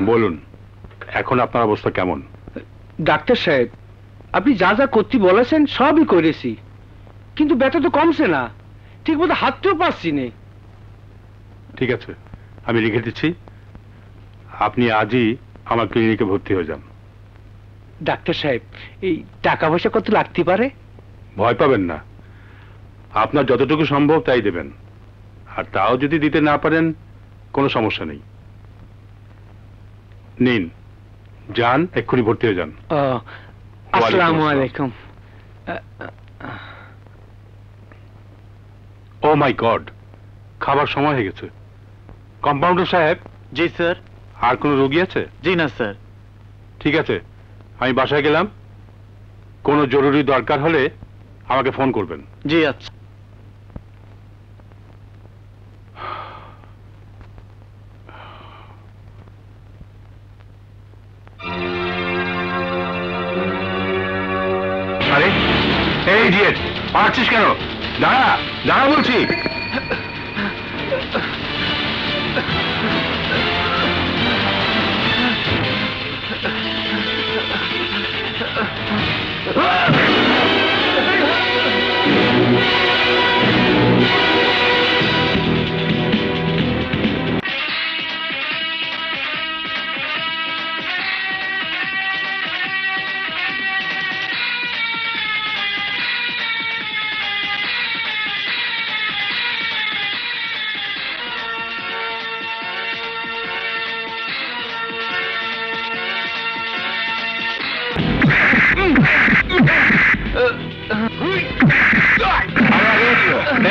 বলুন, এখন আপনার অবস্থা কেমন? ডাক্তার সাহেব, আপনি যা যা করতে বলেছেন সবই করেছি, কিন্তু ব্যথা তো কমছে না, ঠিক মতো হাততেও পারছি না। ঠিক আছে, আমি লিখে দিচ্ছি, আপনি আজই আমার ক্লিনিকে ভর্তি হয়ে যান। ডাক্তার সাহেব, এই টাকা পয়সা কত লাগতে পারে? ভয় পাবেন না, আপনার যতটুকু সম্ভব তাই দেবেন, আর তাও যদি দিতে না পারেন কোনো সমস্যা নেই। নিন, যান, এক্ষুনি ভর্তি হয়ে যান। আসসালামু আলাইকুম। ও মাই গড, খাবার সময় হয়ে গেছে। কম্পাউন্ডার সাহেব। জি স্যার। আর কোনো রোগী আছে? জি না স্যার। ঠিক আছে, আমি বাসায় গেলাম, কোনো জরুরি দরকার হলে আমাকে ফোন করবেন। জি আচ্ছা। আরে এই ইডিয়েট, পারছিস কেন? দাঁড়া দাঁড়া বলছি।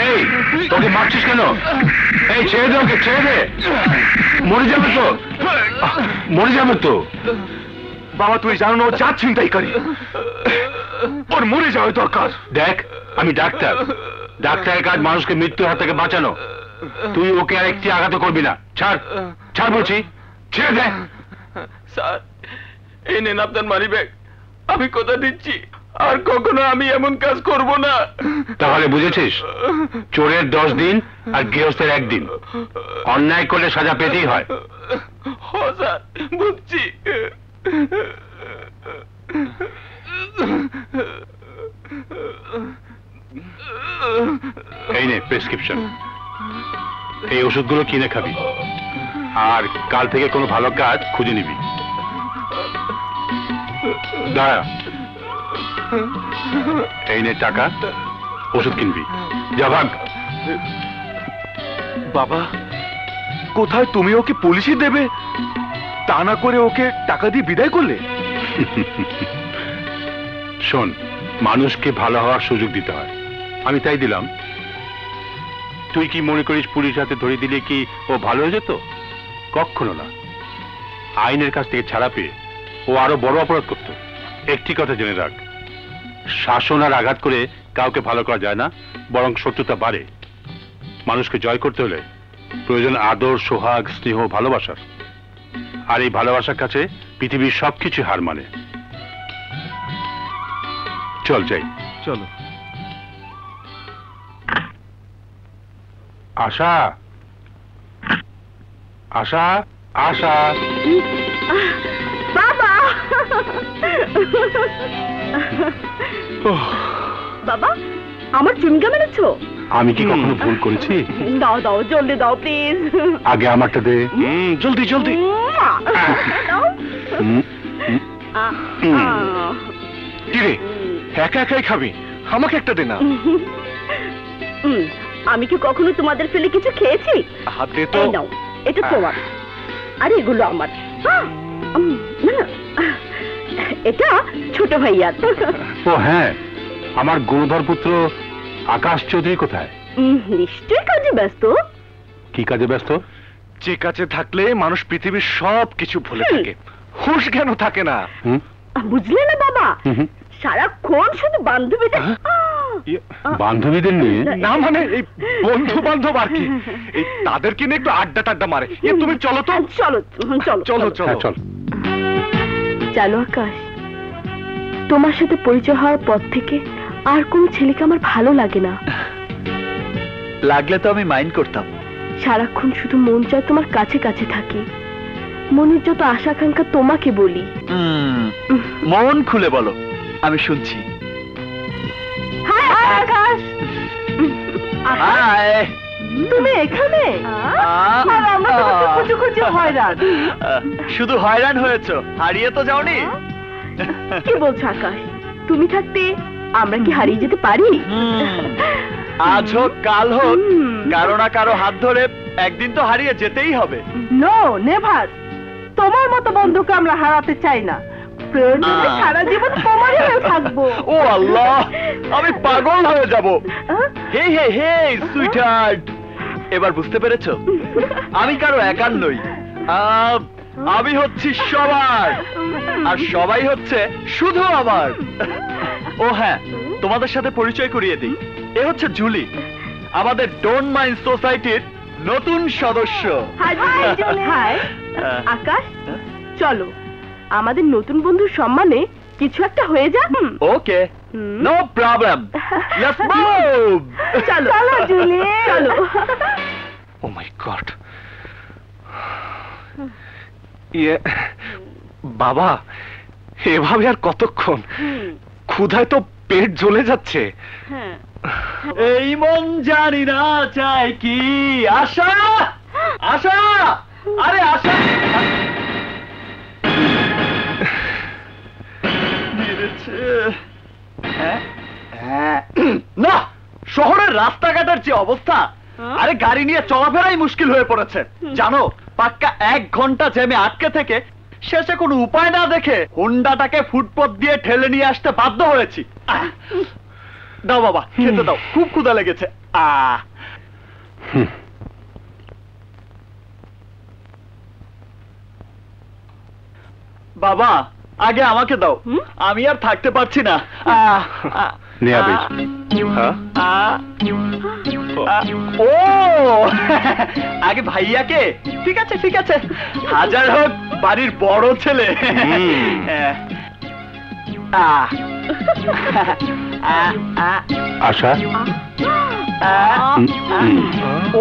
এই, তোকে মারছিস কেন? এই ছেড়ে দে ওকে, ছেড়ে দে, মরে যাবে তো, মরে যাবে তো। বাবা তুই জানো না ও যা চিন্তাই করি, ওর মরে যাওয়া দরকার। দেখ, আমি ডাক্তার, ডাক্তারের কাজ মানুষকে মৃত্যুর হাত থেকে বাঁচানো। তুই ওকে আর একটি আঘাত করবি না। ছাড়, ছাড় বলছি, ছেড়ে দে। স্যার, এই নেন আপনার মানি ব্যাগ, আমি কথা দিচ্ছি আর কখনো আমি এমন কাজ করব না। তাহলে বুঝেছিস, চোরের 10 দিন আর গৃহস্থের 1 দিন। অন্যায় করলে সাজা পেতেই হয়। হ্যাঁ স্যার, বুঝছি। এই নে প্রেসক্রিপশন, এই ওষুধগুলো কিনে খাবি, আর কাল থেকে কোনো ভালো কাজ খুঁজে নিবি। দাঁড়া, এই নে টাকা, ওষুধ কিনবি, যা ভাগ। বাবা, কোথায় তুমি ওকে পুলিশে দেবে, তা না করে ওকে টাকা দিয়ে বিদায় করলে? শোন, মানুষকে ভালো হওয়ার সুযোগ দিতে হয়, আমি তাই দিলাম। তুই কি মনে করিস পুলিশ হাতে ধরে দিলে কি ও ভালো হয়ে যেত? কখনো না। আইনের কাছ থেকে ছাড়া পেয়ে ও আরো বড় অপরাধ করত। একটি কথা জেনে রাখ, শাসন আর আঘাত করে কাউকে ভালো করা যায় না, বরং শত্রুতা বাড়ে। মানুষকে জয় করতে হলে প্রয়োজন আদর, সোহাগ, স্নেহ, ভালোবাসার। আর এই ভালোবাসার কাছে পৃথিবীর সবকিছু হার মানে। চল যাই। চলো। আশা, আশা, আশা। বাবা, বাবা আমার চুমকা মেরেছো? আমি কি কখনো ভুল করেছি? দাও দাও, জলদি দাও প্লিজ। আগে আমারটা দে। জলদি জলদি। কি রে, একা একাই খাবি? আমাকে একটা দে না। আমি কি কখনো তোমাদের ফেলে কিছু খেয়েছি? হাতে তো নাও, এটা তোমার আর এগুলো আমার। এটা ছোট ভাইয়ার। ও হ্যাঁ, আমার গুণধর পুত্র আকাশ চৌধুরী কোথায়? নিশ্চয়ই কাজে ব্যস্ত। কি কাজে ব্যস্ত? যে কাজে থাকলে মানুষ পৃথিবীর সব কিছু ভুলে থাকে, হুঁশ জ্ঞান থাকে না। বুঝলে না বাবা, সারাক্ষণ শুধু বান্ধবীদের বান্ধবীদের নিয়ে? না মানে এই বন্ধু বান্ধব আর কি, এই তাদেরকে নিয়ে একটু আড্ডা টাড্ডা মারে। তুমি চলো তো। চলো চলো চলো চলো চল। চলো আকাশ, তোমার সাথে পরিচয় হওয়ার পর থেকে আর কোন ছেলেকে আমার ভালো লাগে না। লাগলে তো আমি মাইন্ড করতাম। সারাক্ষণ শুধু মন চায় তোমার কাছে কাছে থাকি, মনের যত আশা আকাঙ্ক্ষা তোমাকে বলি। মন খুলে বলো, আমি শুনছি। হাই আকাশ, হাই। তুমি এখানে? আর আমরা তো খুঁজে খুঁজে হয়রান। শুধু হয়রান হয়েছো, হারিয়ে তো যাওনি। কি বলছো আকাশ? তুমি থাকতে আমরা কি হারিয়ে যেতে পারি? আজ হোক কাল হোক, কারো না কারো হাত ধরে একদিন তো হারিয়ে যেতেই হবে। নো নেভার, তোমার মতো বন্ধুকে আমরা হারাতে চাই না। প্রয়োজনে সারা জীবন তোমারই হয়ে থাকবো। ও আল্লাহ, আমি পাগল হয়ে যাব। হে হে হে সুইটহার্ট, এবার বুঝতে পেরেছো? আমি কারো একার নই, আমি হচ্ছি সবার, আর সবাই হচ্ছে শুধু আমার। ও হ্যাঁ, তোমাদের সাথে পরিচয় করিয়ে দিই, এ হচ্ছে জুলি, আমাদের ডোন্ট মাইন্ড সোসাইটির নতুন সদস্য। হাই আকাশ, চলো আমাদের নতুন বন্ধুর সম্মানে কিছু একটা হয়ে যাক। ওকে, নো প্রবলেম, লেটস মুভ। চলো চলো জুলি, চলো। ও মাই গড, বাবা এভাবে আর কতক্ষণ? ক্ষুধায় তো পেট জ্বলে যাচ্ছে। এই মন জানি না চাই কি। আশা, আশা, আরে আশা। না, শহরের রাস্তাঘাটের যে অবস্থা, আরে গাড়ি নিয়ে চলাফেরাই মুশকিল হয়ে পড়েছে জানো। পাক্কা 1 ঘন্টা জ্যামে আটকে থেকে শেষে কোনো উপায় না দেখে হুন্ডাটাকে ফুটপথ দিয়ে ঠেলে নিয়ে আসতে বাধ্য হয়েছি। দাও বাবা, খেতে দাও, খুব ক্ষুধা লেগেছে। বাবা আগে আমাকে দাও, আমি আর থাকতে পারছি না। ও আগে ভাইয়াকে, ঠিক আছে ঠিক আছে, হাজার হোক বাড়ির বড় ছেলে। আশা,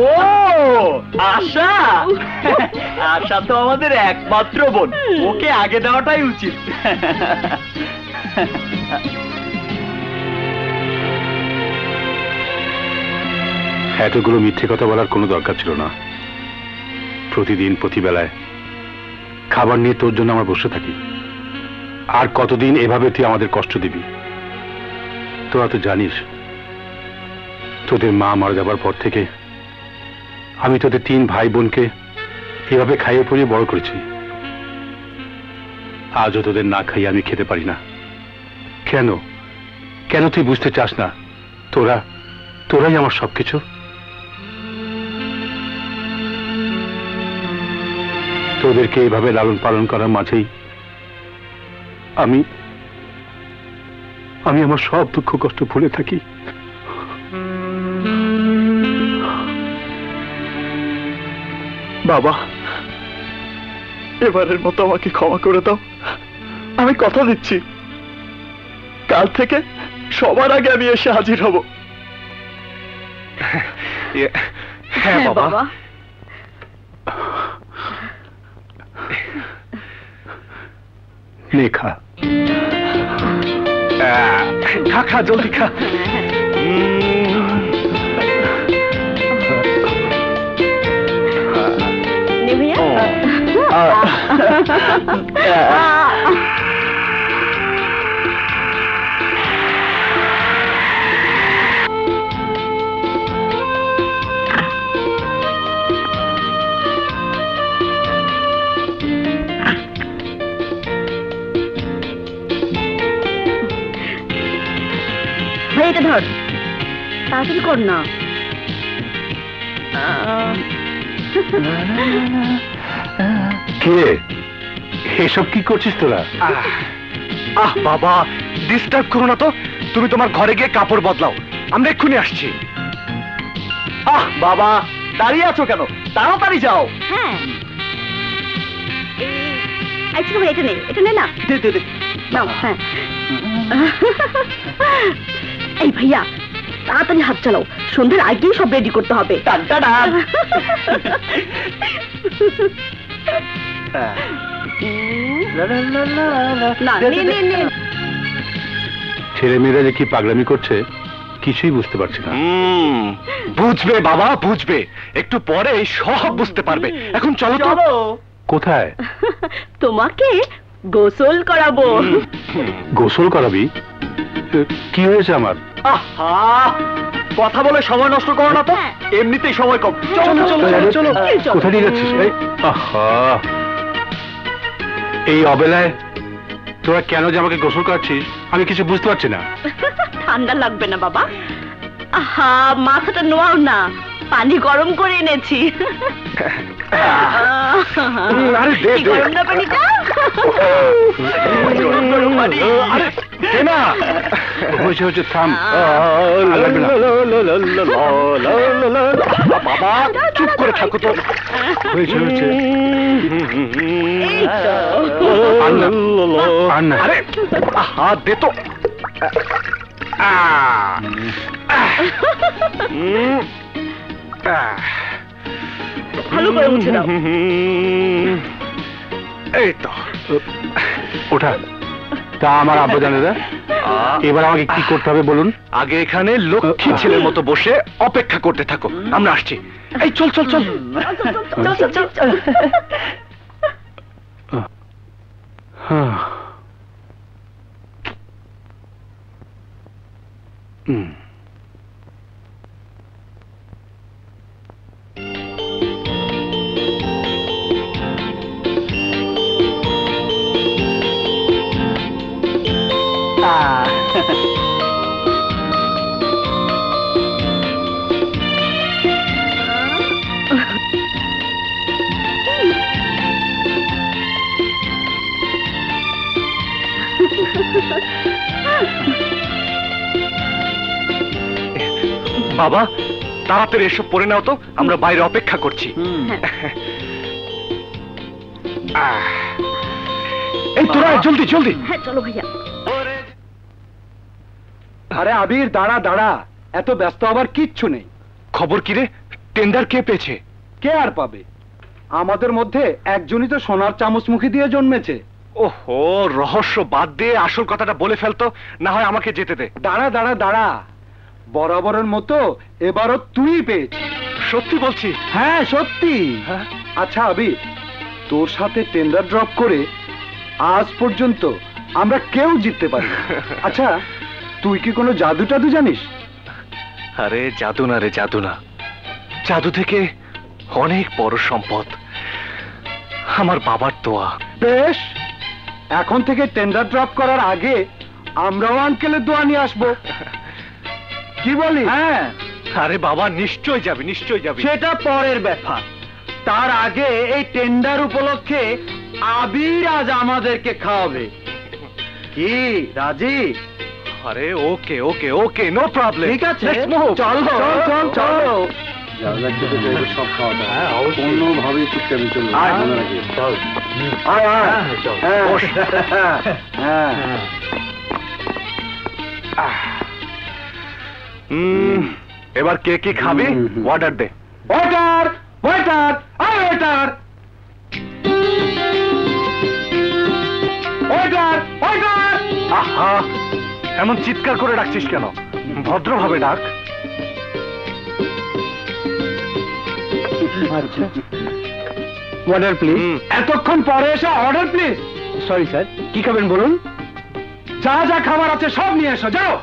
ও আশা, আশা তো আমাদের একমাত্র বোন, ওকে আগে দেওয়াটাই উচিত। এতগুলো মিথ্যে কথা বলার কোনো দরকার ছিল না। প্রতিদিন প্রতিবেলায় খাবার নিয়ে তোর জন্য আমরা বসে থাকি, আর কতদিন এভাবে তুই আমাদের কষ্ট দিবি? তোরা তো জানিস, তোদের মা মারা যাবার পর থেকে আমি তোদের 3 ভাই বোনকে এভাবে খাইয়ে পরিয়ে বড় করেছি। আজও তোদের না খাইয়ে আমি খেতে পারি না। কেন কেন তুই বুঝতে চাস না? তোরাই আমার সবকিছু। তোদেরকে এইভাবে লালন পালন করার মাঝেই আমি আমার সব দুঃখ কষ্ট ভুলে থাকি। বাবা, এবারের মতো আমাকে ক্ষমা করে দাও। আমি কথা দিচ্ছি, কাল থেকে সবার আগে আমি এসে হাজির হব। হ্যাঁ বাবা। নে খা, খা খা, জলদি খা। ভাই এটা ধর, তাড়াতাড়ি কর না। কে এসব কি করছিস তোরা? বাবা ডিস্টার্ব করো না তো, তুমি তোমার ঘরে গিয়ে কাপড় বদলাও, আমরা এক্ষুনি আসছি। বাবা দাঁড়িয়ে আছো কেন? তাড়াতাড়ি যাও। হ্যাঁ এটা নে, এটা নে না। দে দে দে। নাও। হ্যাঁ এই ভাইয়া তাড়াতাড়ি হাত চালাও, সন্ধ্যের আগেই সব রেডি করতে হবে। টান টান। না, নে, নে। ছেলে মেয়েরা যে কি পাগলামি করছে কিছুই বুঝতে পারছি না। বুঝবে বাবা, বুঝবে, একটু পরে সব বুঝতে পারবে। এখন চলো তো। কোথায়? তোমাকে গোসল করাবো। গোসল করাবি? কি হয়েছে আমার? আহা, কথা বলে সময় নষ্ট করো না তো, এমনিতেই সময় কম। চলো চলো চলো চলো। কোথায় নিয়ে যাচ্ছিস? আহা, এই অবেলায় তোরা কেন যে আমাকে গোসল করাচ্ছিস আমি কিছু বুঝতে পারছি না। ঠান্ডা লাগবে না বাবা? আহা, মাথাটা নোয়াও না, পানি গরম করে এনেছি। আরে দে কি দে। গরম না পানিটা? আরে দে না। হয়েছে হয়েছে, থাম। বাবা চুপ করে থাকো তো। হয়েছে হয়েছে, এই তো। আর না, আর না। আরে আহা, দে তো। ভালো করে মুছে দাও। এই তো। ওঠা। তা আমার আব্বা জানে না, এবার আমাকে কি করতে হবে বলুন? আগে এখানে লক্ষ্মী ছেলের মতো বসে অপেক্ষা করতে থাকো, আমরা আসছি। এই চল চল চল। চল। হুম। বাবা তাড়াতাড়ি এসব পরে নাও তো, আমরা বাইরে অপেক্ষা করছি। এই তোরা জলদি জলদি। হ্যাঁ চলো ভাইয়া। আরে আবির, দাঁড়া দাঁড়া, এত ব্যস্ত হবার কিচ্ছু নেই। খবর কি রে, টেন্ডার কে পেয়েছে? কে আর পাবে? আমাদের মধ্যে একজনই তো সোনার চামচ মুখে দিয়ে জন্মেছে। ওহো, রহস্য বাদ দিয়ে আসল কথাটা বলে ফেলতো, না হয় আমাকে যেতে দে। দাঁড়া দাঁড়া দাঁড়া, বরাবরের মতো এবারও তুই পেয়েছিস। সত্যি বলছি? হ্যাঁ সত্যি। আচ্ছা আবির, তোর সাথে টেন্ডার ড্রপ করে আজ পর্যন্ত আমরা কেউ জিততে পারি। আচ্ছা, তুই কি কোনো জাদু টাদু জানিস? আরে জাদু না রে, জাদু না, জাদু থেকে অনেক বড় সম্পদ, আমার বাবার দোয়া। বেশ, এখন থেকে টেন্ডার ড্রপ করার আগে আমরাও আঙ্কেলের দোয়া নিয়ে আসবো। কি বলি? হ্যাঁ, আরে বাবা নিশ্চয় যাবে, নিশ্চয় যাবে। সেটা পরের ব্যাপার। তার আগে এই টেন্ডার উপলক্ষে আবির আজ আমাদেরকে খাওয়াবে। কি রাজি? আরে ওকে ওকে ওকে, নো প্রবলেম। ঠিক আছে, চল চল চল চল। সব খাওয়া দাওয়া কোনোভাবে চুপচাপে চলবে, মনে রাখিস। চল আয় আয়। হ্যাঁ হ্যাঁ। এবার কে কি খাবি অর্ডার দে। ওয়েটার ওয়েটার, আয় ওয়েটার ওয়েটার ওয়েটার। আহা, এমন চিৎকার করে ডাকছিস কেন? ভদ্রভাবে ডাক। আচ্ছা, অর্ডার প্লিজ। এতক্ষণ পরে এসে অর্ডার প্লিজ। সরি স্যার, কি খাবেন বলুন? যা যা খাবার আছে সব নিয়ে এসো, যাও।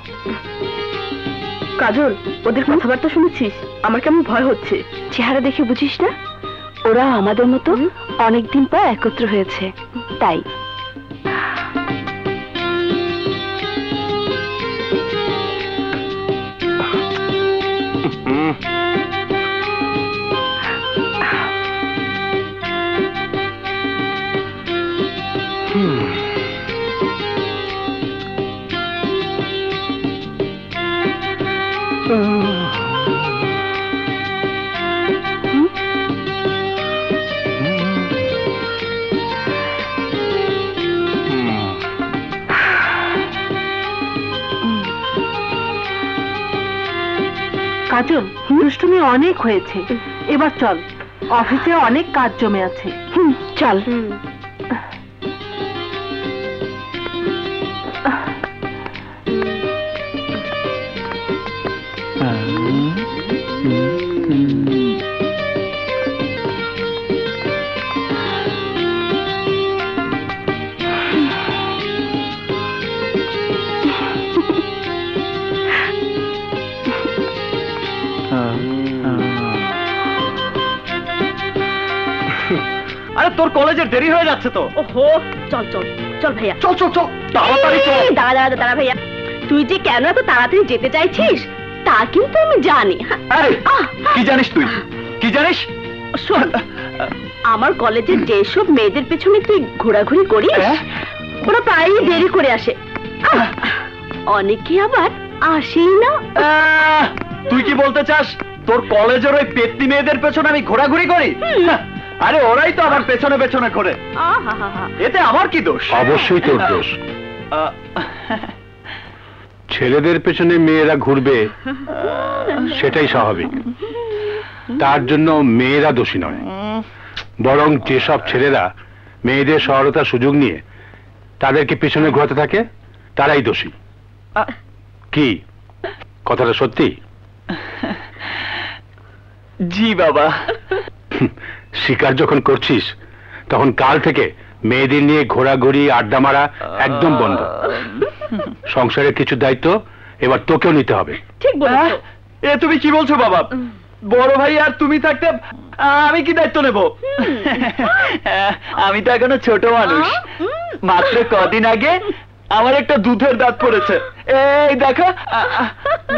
কাজল, ওদের কথাবার্তা শুনেছিস? আমার কেমন ভয় হচ্ছে। চেহারা দেখে বুঝিস না ওরা আমাদের মতো অনেকদিন পর একত্র হয়েছে, তাই। কাজল, দুষ্টুমি অনেক হয়েছে, এবার চল অফিসে অনেক কাজ জমে আছে। চল। আরে তোর কলেজের দেরি হয়ে যাচ্ছে তো। ওহো, চল চল চল ভাইয়া, চল চল চল, তাড়াতাড়ি চল। এই, দাঁড়া দাঁড়া দাঁড়া ভাইয়া, তুই যে কেন এত তাড়াতাড়ি যেতে চাইছিস তা কিন্তু আমি জানি। আরে আহ! কি জানিস তুই, কি জানিস? শোন, আমার কলেজে যেসব মেয়েদের পেছনে তুই ঘোরাঘুরি করিস ওরা প্রায়ই দেরি করে আসে, অনেকে আবার আসেই না। তুই কি বলতে চাস তোর কলেজের ওই পেত্তি মেয়েদের পেছনে আমি ঘোরাঘুরি করি? আরে ওরাই তো আমার পেছনে পেছনে ঘোরে, আহাহাহা। এতে আমার কি দোষ? অবশ্যই তোর দোষ। আহ, ছেলেদের পেছনে মেয়েরা ঘুরবে সেটাই স্বাভাবিক, তার জন্য মেয়েরা দোষী নয়, বরং যেসব ছেলেরা মেয়েদের সরলতার সুযোগ নিয়ে তাদেরকে পেছনে ঘোরাতে থাকে তারাই দোষী। কি কথাটা সত্যি? জি বাবা। শিকার যখন করছিস তখন কাল থেকে মেয়েদের নিয়ে ঘোরাঘুরি আড্ডা মারা একদম বন্ধ। সংসারের কিছু দায়িত্ব এবার তোকেও নিতে হবে। ঠিক বলেছো। এ তুমি কি বলছো বাবা? বড় ভাই আর তুমি থাকতে আমি কি দায়িত্ব নেব? আমি তো এখনো ছোট মানুষ, মাত্র কদিন আগে আমার একটা দুধের দাঁত পড়েছে। এই দেখো,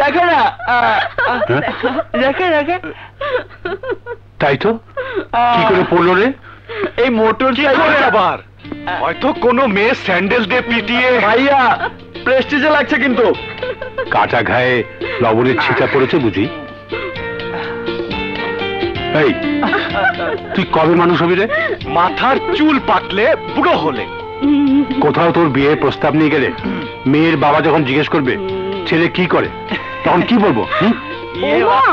দেখো না, দেখো দেখো। তাই তো, কি করে পড়লো রে? এই মোটর সাইকেল আবার হয়তো কোনো মেয়ে স্যান্ডেল দিয়ে পিটিয়ে। ভাইয়া প্রেস্টিজে লাগছে কিন্তু। কাটা ঘায়ে লবণের ছিটা পড়েছে বুঝি? এই তুই কবে মানুষ হবি রে? মাথার চুল পাকলে বুড়ো হলে। কোথাও তোর বিয়ের প্রস্তাব নিয়ে গেলে মেয়ের বাবা যখন জিজ্ঞেস করবে ছেলে কি করে, তখন কি বলবো? ও মা,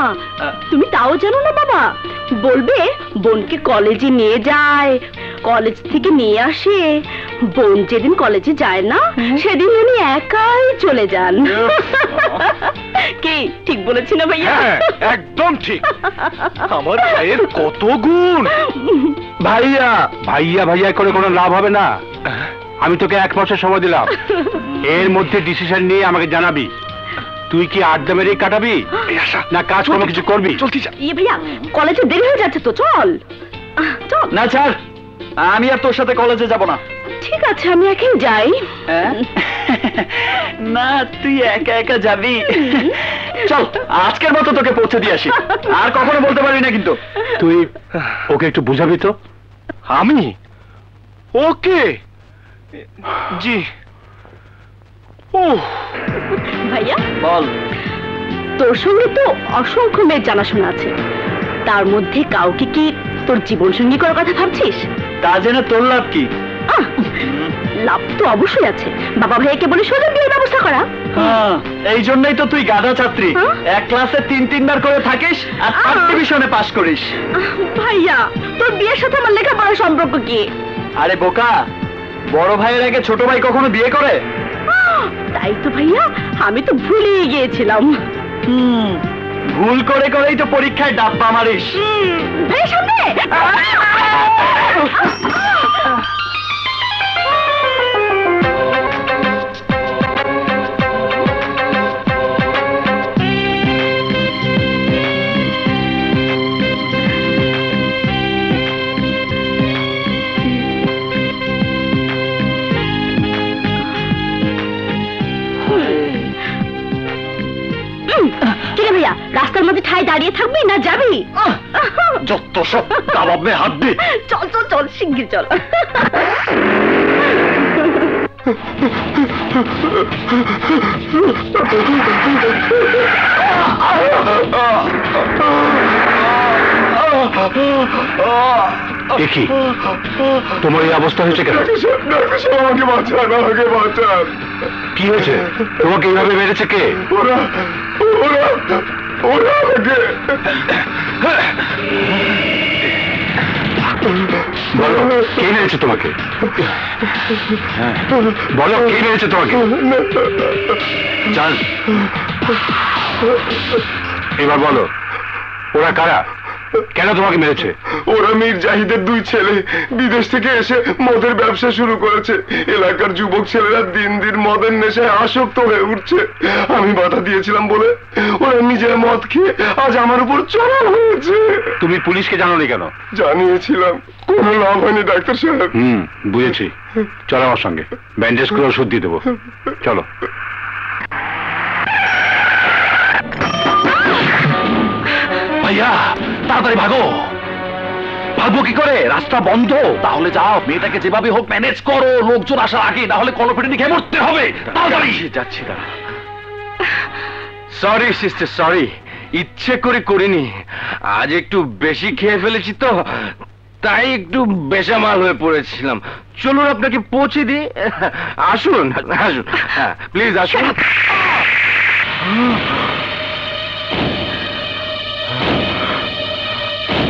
তুমি তাও জানো না বাবা? বলবে বোনকে কলেজে নিয়ে যায়, কলেজ থেকে নিয়ে আসে, বোন যেদিন কলেজে যায় না সেদিন উনি একাই চলে যান। কি ঠিক বলেছি না ভাইয়া? একদম ঠিক। আমার ভাইয়ের কত গুণ। ভাইয়া ভাইয়া ভাইয়া করে কোনো লাভ হবে না। আমি তোকে 1 মাসের সময় দিলাম, এর মধ্যে ডিসিশন নিয়ে আমাকে জানাবি। তুই কি আড্ডা মেরে কাটাবি না কাজ কোনো কিছু করবি? ইয়ে ভাইয়া, কলেজে দেরি হয়ে যাচ্ছে তো, চল চল। না ছাড়, আমি আর তোর সাথে কলেজে যাব না। ঠিক আছে, আমি একাই যাই। না তুই একা একা যাবি? চল আজকের মতো তোকে পৌঁছে দিয়ে আসি, আর কখনো বলতে পারবি না কিন্তু। তুই ওকে একটু বুঝাবি তো। আমি ওকে? জি। ও ভাইয়া বল। তোর সঙ্গে তো অসংখ্য মেয়ের জানাশোনা আছে, তার মধ্যে কাউকে কি তোর জীবন সঙ্গী করার কথা ভাবছিস? তা জেনে তোর লাভ কি? লাভ তো অবশ্যই আছে, বাবা ভাইয়াকে বলে সোজা বিয়ের ব্যবস্থা করা। এই জন্যই তো তুই গাধা ছাত্রী, এক ক্লাসে 3 বার করে থাকিস আর 3 ডিভিশনে পাস করিস। ভাইয়া, তোর বিয়ের সাথে আমার লেখাপড়ার সম্পর্ক কি? আরে বোকা, বড় ভাইয়ের আগে ছোট ভাই কখনো বিয়ে করে? তাই তো ভাইয়া, আমি তো ভুলেই গিয়েছিলাম। ভুল করে করেই তো পরীক্ষায় ডাব্বা মারিস। ভাই সামনে। কিরে ভাইয়া, রাস্তার মধ্যে ঠায় দাঁড়িয়ে থাকবি না যাবি? যত সব কাবাব মে হাত দে। চল চল চল, শিগগির চল। দেখি তোমার এই অবস্থা হয়েছে কেন? আমাকে বাঁচান, আমাকে বাঁচান। কি হয়েছে? তোমাকে এইভাবে মেরেছে কে? ওরা ওরা ওরা আমাকে মেরেছে তোমাকে? হ্যাঁ, বলো কে মেরেছে তোমাকে? চল, এবার বলো ওরা কারা, কেন তোমাকে মেরেছে? ওরা মীর জাহিদের দুই ছেলে বিদেশ থেকে এসে মদের ব্যবসা শুরু করেছে। এলাকার যুবক ছেলেরা দিন দিন মদের নেশায় আসক্ত হয়ে উঠছে। আমি বাধা দিয়েছিলাম বলে ওরা নিজের মদ খেয়ে আজ আমার উপর চড়াও হয়েছে। তুমি পুলিশকে জানোনি কেন? জানিয়েছিলাম, কোনো লাভ হয়নি ডাক্তার সাহেব। বুঝেছি, চলো আমার সঙ্গে, ব্যান্ডেজ করে ওষুধ দিয়ে দেবো, চলো। ভাইয়া তাড়াতাড়ি ভাগো। ভাগবো কি করে, রাস্তা বন্ধ। তাহলে যাও, মেয়েটাকে যেভাবে হোক ম্যানেজ করো, লোকজন আসার আগে, না হলে কলপেটে খেয়ে মরতে হবে। তাড়াতাড়ি যাচ্ছি। সরি সিস্টার, সরি, ইচ্ছে করে করিনি। আজ একটু বেশি খেয়ে ফেলেছি তো, তাই একটু বেসামাল হয়ে পড়েছিলাম। চলুন আপনাকে পৌঁছে দিই। আসুন আসুন, প্লিজ আসুন।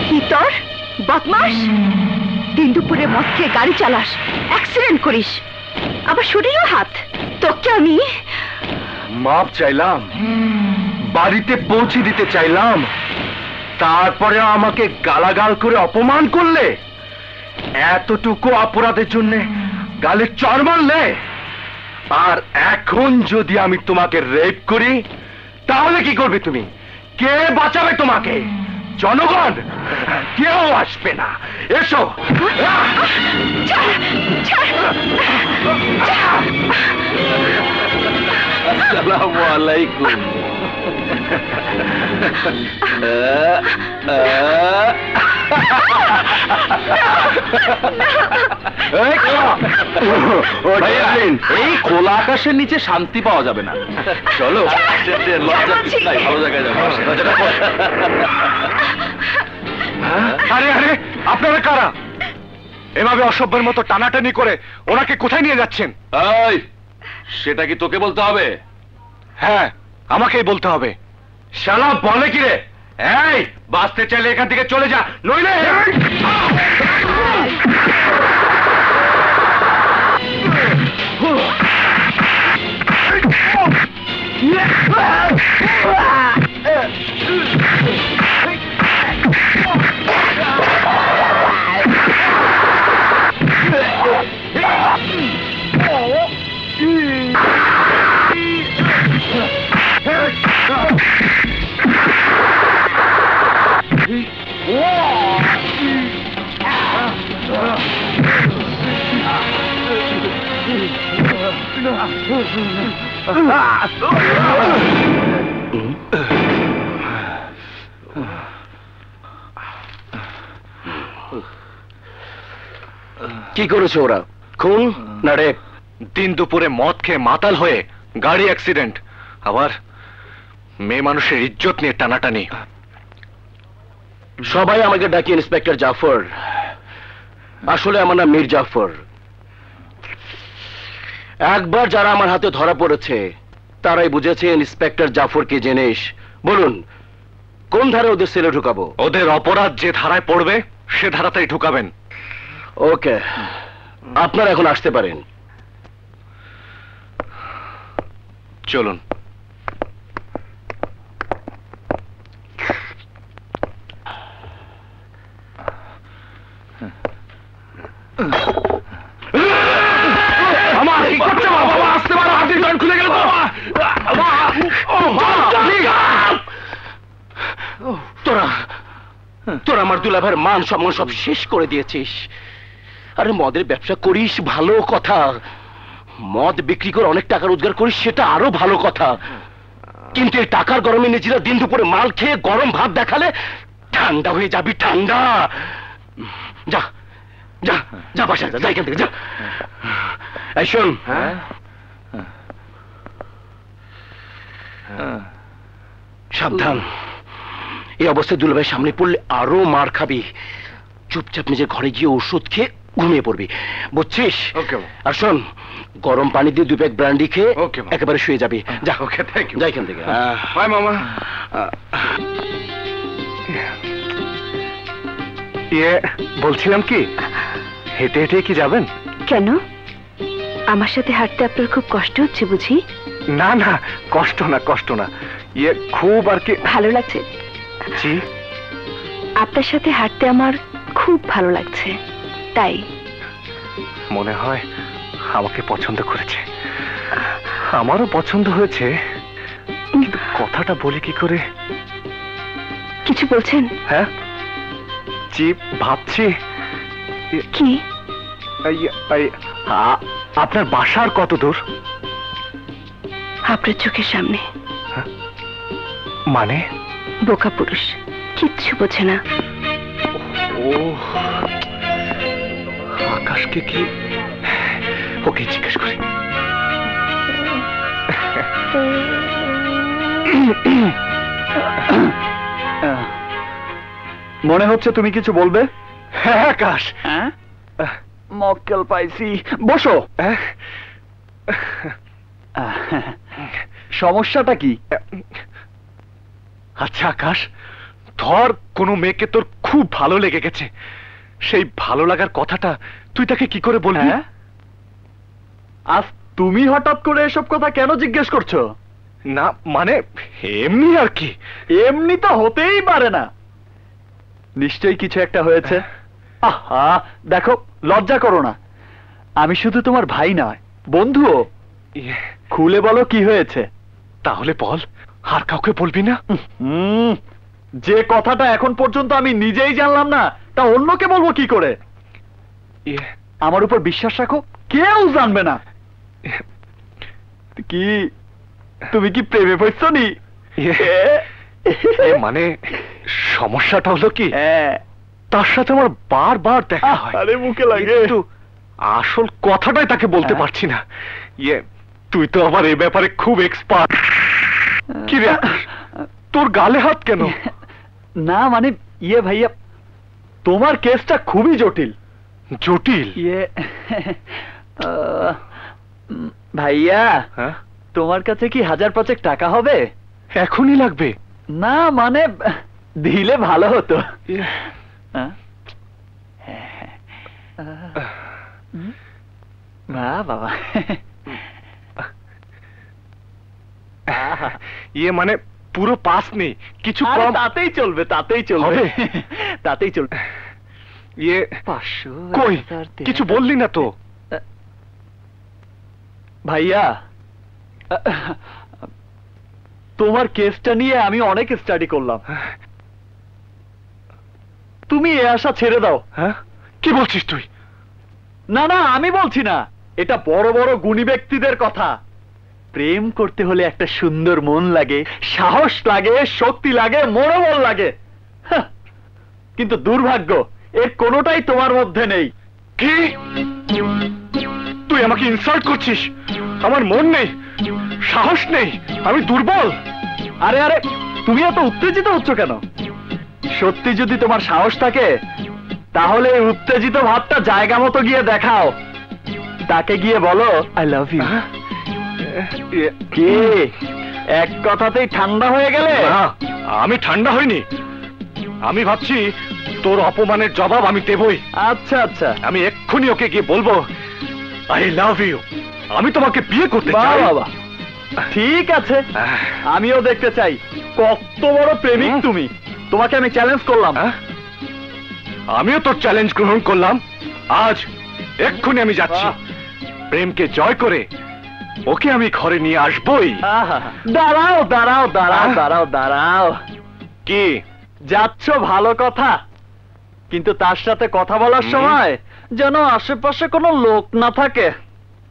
কি তোর বদমাস, দিন দুপুরে মদ খেয়ে গাড়ি চালাস, অ্যাক্সিডেন্ট করিস, আবার শরীরও হাত। তোকে আমি মাপ চাইলাম, বাড়িতে পৌঁছে দিতে চাইলাম, তারপরে আমাকে গালাগাল করে অপমান করলে। এতটুকু অপরাধের জন্য গালে চড় মারলে। আর এখন যদি আমি তোমাকে রেপ করি, তাহলে কি করবে তুমি? কে বাঁচাবে তোমাকে? জনগণ? কেউ আসবে না। এসো। আসসালামু আলাইকুম। এই খোলা আকাশের নিচে শান্তি পাওয়া যাবে না। চলো, লজ্জা কিছু নাই, ভালো জায়গায় যাবো। আরে আরে, আপনারা কারা? এভাবে অসভ্যের মতো টানাটানি করে ওনাকে কোথায় নিয়ে যাচ্ছেন? এই, সেটা কি তোকে বলতে হবে? হ্যাঁ, আমাকেই বলতে হবে। শালা বলে কি রে? এই, বাঁচতে চাইলে এখান থেকে চলে যা, নইলে কি করেছে ওরা? খুন না রেপ? দিন দুপুরে মদ খেয়ে মাতাল হয়ে গাড়ি অ্যাক্সিডেন্ট, আবার মেয়ে মানুষের ইজ্জত নিয়ে টানাটানি। সবাই আমাকে ডাকি ইন্সপেক্টর জাফর, আসলে আমার নাম মীর জাফর। একবার যারা আমার হাতে ধরা পড়েছে তারাই বুঝেছে ইন্সপেক্টর জাফর কি জিনিস। বলুন, কোন ধারে ওদের সেলে ঢুকাবো? ওদের অপরাধ যে ধারায় পড়বে সে ধারাতেই ঢুকাবেন। ওকে, আপনারা এখন আসতে পারেন। চলুন। তোরা আমার দুলাভাইয়ের মান সম্মান সব শেষ করে দিয়েছিস। আরে মদের ব্যবসা করিস ভালো কথা, মদ বিক্রি করে অনেক টাকা রোজগার করিস সেটা আরো ভালো কথা, কিন্তু এই টাকার গরমে নিজেরা দিন দুপুরে মাল খেয়ে গরম ভাত দেখালে ঠান্ডা হয়ে যাবি। ঠান্ডা। যা যা যা, বাসা যা, এখান থেকে যা। এই শোন, সাবধান, এই অবস্থায় দুলাভাই সামনে পড়লে আরো মার খাবি। চুপচাপ নিজের ঘরে গিয়ে ওষুধ খেয়ে ঘুমিয়ে পড়বি, বুঝছিস? আর শোন, গরম পানি দিয়ে 2 প্যাক ব্র্যান্ডি খেয়ে একেবারে শুয়ে যাবি। যা, ওকে, থ্যাংক ইউ। যাই এখান থেকে। বাই মামা। বলছিলাম কি, হেঁটে হেঁটে কি যাবেন? কেন, আমার সাথে হাঁটতে আপনার খুব কষ্ট হচ্ছে বুঝি? না না, কষ্ট না, কষ্ট না, ইয়ে খুব আর কি। ভালো লাগছে? জি। আপনার সাথে হাঁটতে আমার খুব ভালো লাগছে, তাই। মনে হয় আমাকে পছন্দ করেছে। আমারও পছন্দ হয়েছে, কিন্তু কথাটা বলি কি করে? কিছু বলছেন? হ্যাঁ, জি, ভাবছি। কি? আপনার বাসার কত দূর? আপনার চোখের সামনে। মানে? বোকা পুরুষ, কিচ্ছু বোঝে না। ও, আকাশকে কি ওকে জিজ্ঞেস করি। মনে হচ্ছে তুমি কিছু বলবে। হ্যাঁ আকাশ। হ্যাঁ, মক্কেল পাইছি, বসো। সমস্যাটা কি? আচ্ছা আকাশ, ধর কোনো মেয়েকে তোর খুব ভালো লেগে গেছে, সেই ভালো লাগার কথাটা তুই তাকে কি করে বলবি? আজ তুমি হঠাৎ করে এসব কথা কেন জিজ্ঞেস করছো? না মানে এমনি আর কি। এমনি তো হতেই পারে না, নিশ্চয়ই কিছু একটা হয়েছে। আহা, দেখো, লজ্জা করো না, আমি শুধু তোমার ভাই নয়, বন্ধুও। খুলে বলো কি হয়েছে। তাহলে বল, আর কাউকে বলবি না? যে কথাটা এখন পর্যন্ত আমি নিজেই জানলাম না, তা অন্যকে বলবো কি করে? আমার উপর বিশ্বাস রাখো, কেউ জানবে না। কি, তুমি কি প্রেমে পড়ছো নি? মানে সমস্যাটা হলো কি, তার সাথে আমার বারবার দেখা হয়। আরে মুখে লাগে। কিন্তু আসল কথাটাই তাকে বলতে পারছি না। তুই তো আবার এই ব্যাপারে খুব এক্সপার্ট। কি রে, তোর গালে হাত কেন? না মানে ভাইয়া, তোমার কেসটা খুবই জটিল। জটিল? ভাইয়া, হ্যাঁ, তোমার কাছে কি 1000-5 টাকা হবে? এখনই লাগবে? না মানে দিলে ভালো হতো। বাবা, মানে পুরো পাস নেই, কিছু আরে কম? তাতেই চলবে, তাতেই চলবে, তাতেই চলবে। 500 কই, কিছু বললি না তো? ভাইয়া, তোমার কেসটা নিয়ে আমি অনেক স্টাডি করলাম। তুমি এ আশা ছেড়ে দাও। হ্যাঁ, কি বলছিস তুই? না না, আমি বলছি না, এটা বড় বড় গুণী ব্যক্তিদের কথা। প্রেম করতে হলে একটা সুন্দর মন লাগে, সাহস লাগে, শক্তি লাগে, মনোবল লাগে। কিন্তু দুর্ভাগ্য, এর কোনোটাই তোমার মধ্যে নেই। কি, তুই আমাকে ইনসাল্ট করছিস? আমার মন নেই, সাহস নেই, আমি দুর্বল? আরে আরে, তুমি এত উত্তেজিত হচ্ছ কেন? সত্যি যদি তোমার সাহস থাকে, তাহলে এই উত্তেজিত ভাবটা জায়গা মতো গিয়ে দেখাও। তাকে গিয়ে বলো আই লাভ ইউ। কে, এক কথাতেই ঠান্ডা হয়ে গেলে? না, আমি ঠান্ডা হইনি। আমি ভাবছি তোর অপমানের জবাব আমি দেবই। আচ্ছা আচ্ছা, আমি এক্ষুনি ওকে গিয়ে বলবো আই লাভ ইউ, আমি তোমাকে বিয়ে করতে চাই। বাবা, ঠিক আছে, আমিও দেখতে চাই কত বড় প্রেমিক তুমি। তোমাকে আমি চ্যালেঞ্জ করলাম। আমিও তোর চ্যালেঞ্জ গ্রহণ করলাম। আজ এক্ষুনি আমি যাচ্ছি, প্রেমকে জয় করে ওকে আমি ঘরে নিয়ে আসবই। দাঁড়াও দাঁড়াও দাঁড়াও দাঁড়াও দাঁড়াও। কি যাচ্ছ ভালো কথা, কিন্তু তার সাথে কথা বলার সময় যেন আশেপাশে কোনো লোক না থাকে।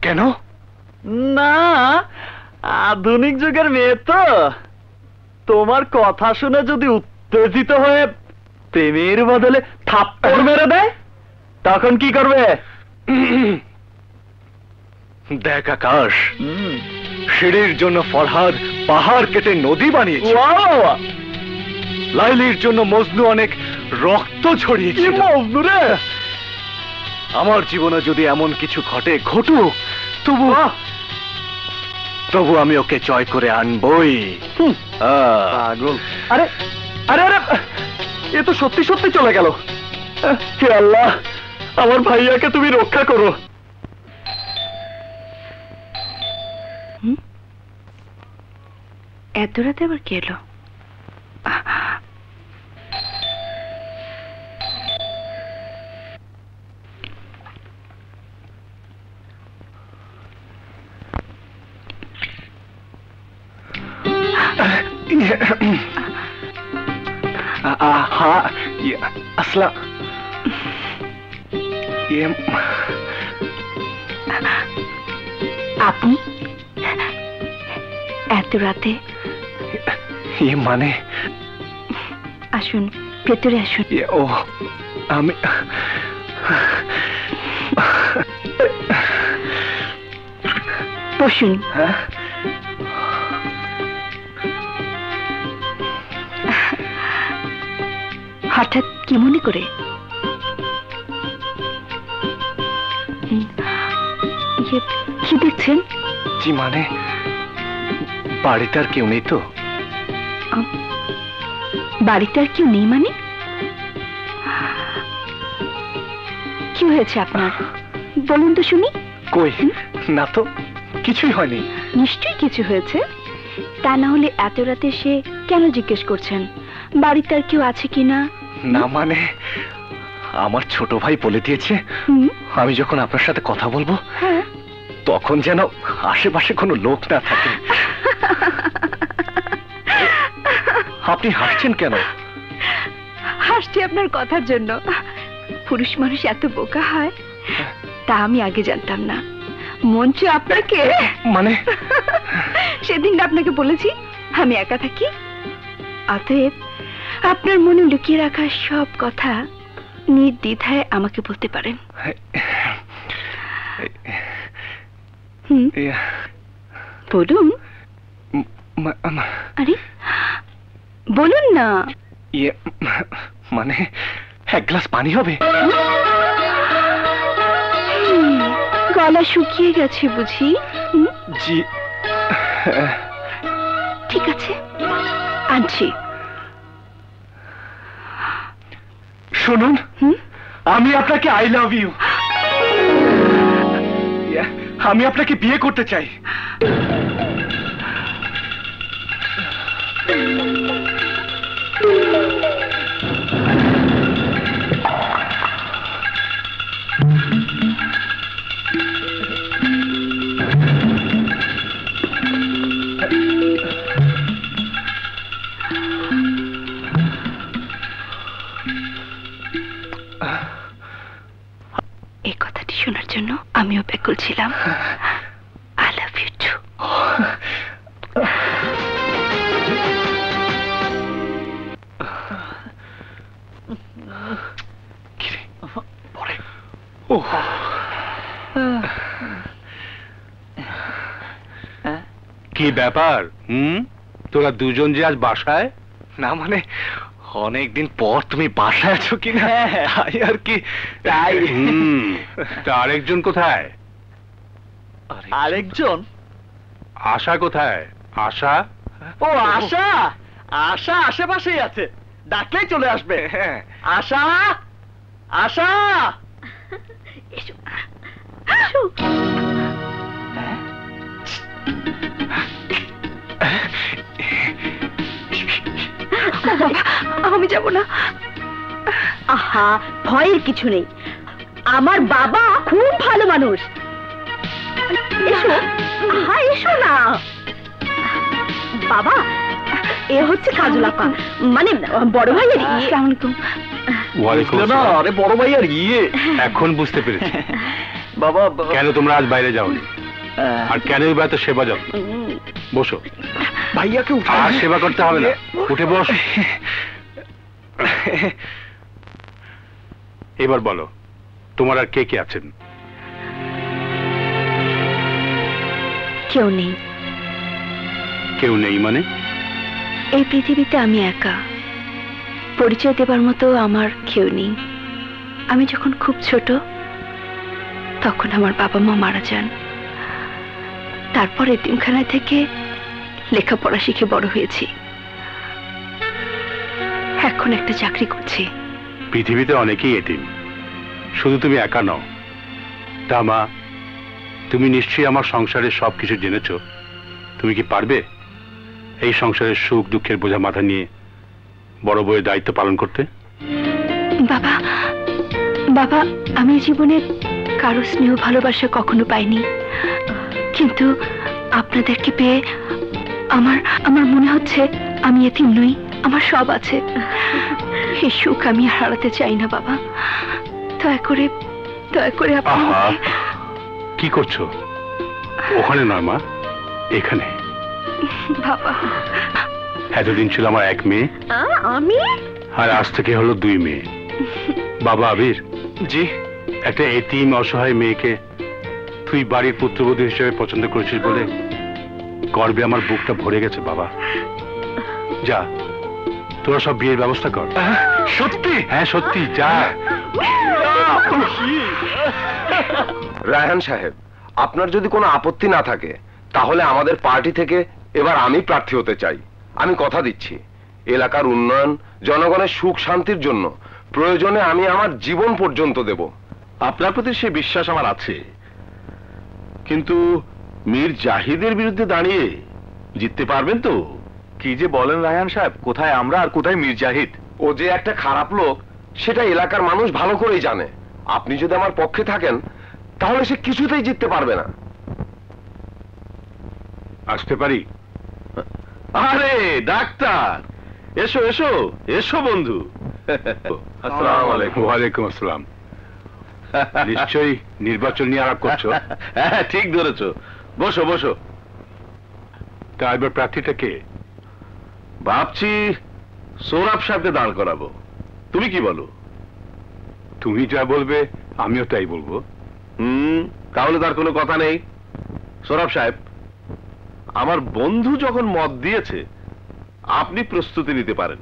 কেন? না, আধুনিক যুগের মেয়ে তো, তোমার কথা শুনে যদি উত্তেজিত হয়ে প্রেমের বদলে থাপ্পড় মেরে দেয়, তখন কি করবে? দেখ আকাশ, সিঁড়ির জন্য ফরহাদ পাহাড় কেটে নদী বানিয়েছে। লাইলির জন্য মজনু অনেক রক্ত ছড়িয়েছে। আমার জীবনে যদি এমন কিছু ঘটে, ঘটুক, তবু আমি ওকে জয় করে আনবই। পাগল। আরে আরে আরে, এ তো সত্যি সত্যি চলে গেল। হে আল্লাহ, আমার ভাইয়াকে তুমি রক্ষা করো। এত রাতে আবার কে এলো? हाँ ये असला ये আপনি এত রাতে? ये माने আসুন, ভেতরে আসুন। ये ओ আমি বসুন। হ্যাঁ হঠাৎ কি মনে করে? ইয়ে, কি দেখছেন? জি মানে বাড়িতে আর কেউ নেই তো? বাড়িতে আর কেউ নেই মানে? কি হয়েছে আপনার? বলুন তো শুনি। কই না তো, কিছুই হয়নি। নিশ্চয়ই কিছু হয়েছে, তা না হলে এত রাতে সে কেন জিজ্ঞেস করছেন বাড়িতে আর কেউ আছে কিনা? না মানে আমার ছোট ভাই বলে দিয়েছে হুম, আমি যখন আপনার সাথে কথা বলবো হ্যাঁ। তখন যেন আশেপাশে কোনো লোক না থাকে। আপনি হাসছেন কেন? হাসছি আপনার কথার জন্য। পুরুষ মানুষ এত বোকা হয় তা আমি আগে জানতাম না। মঞ্চ আপনাকে মানে সেদিন আপনাকে বলেছি আমি একা থাকি, অতএব আপনার মনে লুকিয়ে রাখা সব কথা নির্দ্বিধায় আমাকে বলতে পারেন। হুম, বলুন। আরে বলুন না। ইয়ে মানে এক গ্লাস পানি হবে? গলা শুকিয়ে গেছে বুঝি? জি ঠিক আছে, আনছি। শুনুন, আমি আপনাকে আই লাভ ইউ, আমি আপনাকে বিয়ে করতে চাই। এই কথাটি শোনার জন্য আমিও ব্যাকুল ছিলাম। I love you too. কি ব্যাপার? তোরা দুজন যে আজ বাসায়? না মানে অনেকদিন পর তুমি বাসায় আছো কিনা তাই আর কি। তাই তা আরেকজন কোথায়? আরেকজন? আশা কোথায়? আশা? ও আশা, আশা আশেপাশেই আছে, ডাকলেই চলে আসবে। হ্যাঁ আশা, আশা। এসো, এসো। আমি যাব না। আহা, ভয়ের কিছু নেই, আমার বাবা খুব ভালো মানুষ। এসো, আহা এসো না। বাবা, এ হচ্ছে কাজল আপা, মানে বড় ভাইয়ের। আসসালামু আলাইকুম। ওয়ালাইকুম না আসসালাম। আরে বড় ভাই আর ইয়ে। এখন বুঝতে পেরেছি বাবা কেন তোমরা আজ বাইরে যাওনি আর কেন বা এত সেবা যত্ন। বসো। ভাইয়াকে আর সেবা করতে হবে না, উঠে বস। এবার বলো, তোমার আর কে কে আছেন? কেউ নেই। কেউ নেই মানে? এই পৃথিবীতে আমি একা, পরিচয় দেবার মতো আমার কেউ নেই। আমি যখন খুব ছোট তখন আমার বাবা মা মারা যান, তারপর এতিমখানায় থেকে লেখাপড়া শিখে বড় হয়েছি। এখন একটা চাকরি করছি। পৃথিবীতে অনেকেই এতিম, শুধু তুমি একা নও। তা মা, তুমি নিশ্চয়ই আমার সংসারের সবকিছু জেনেছো। তুমি কি পারবে এই সংসারের সুখ দুঃখের বোঝা মাথা নিয়ে বড় বউয়ের দায়িত্ব পালন করতে? বাবা, বাবা, আমি জীবনে কারো স্নেহ ভালোবাসা কখনো পাইনি, কিন্তু আপনাদেরকে পেয়ে আমার আমার মনে হচ্ছে আমি এতিম নই, আমার সব আছে। এই সুখ আমি আর হারাতে চাই না বাবা। দয়া করে আপনি আহা, কি করছো? ওখানে নয় মা, এখানে। বাবা, এতদিন ছিল আমার এক মেয়ে, আমি আর আজ থেকে হলো 2 মেয়ে। বাবা আবির, জি। একটা এতিম অসহায় মেয়েকে তুই বাড়ির পুত্রবধূ হিসেবে পছন্দ করেছিস বলে গর্বে আমার বুকটা ভরে গেছে বাবা। যা, তোরা সব বিয়ের ব্যবস্থা কর। সত্যি? হ্যাঁ সত্যি, যা। রায়হান সাহেব, আপনার যদি কোনো আপত্তি না থাকে তাহলে আমাদের পার্টি থেকে এবার আমি প্রার্থী হতে চাই। আমি কথা দিচ্ছি, এলাকার উন্নয়ন, জনগণের সুখ শান্তির জন্য প্রয়োজনে আমি আমার জীবন পর্যন্ত দেব। আপনার প্রতি সে বিশ্বাস আমার আছে, কিন্তু মীর জাহিদের বিরুদ্ধে দাঁড়িয়ে জিততে পারবেন তো? কি যে বলেন রায়হান সাহেব, কোথায় আমরা আর কোথায় মীর জাহিদ? ও যে একটা খারাপ লোক সেটা এলাকার মানুষ ভালো করেই জানে। আপনি যদি আমার পক্ষে থাকেন তাহলে সে কিছুতেই জিততে পারবে না। আসতে পারি? আরে ডাক্তার, এসো এসো এসো বন্ধু। আসসালামু আলাইকুম। ওয়ালাইকুম আসসালাম। নিশ্চয়ই নির্বাচন নিয়ে আলাপ করছো? হ্যাঁ ঠিক ধরেছো, বসো বসো। তা এবার প্রার্থীটা কে? ভাবছি সৌরভ সাহেবকে দাঁড় করাবো, তুমি কি বলো? তুমি যা বলবে আমিও তাই বলবো। তাহলে তার কোনো কথা নেই। সৌরভ সাহেব, আমার বন্ধু যখন মত দিয়েছে আপনি প্রস্তুতি নিতে পারেন।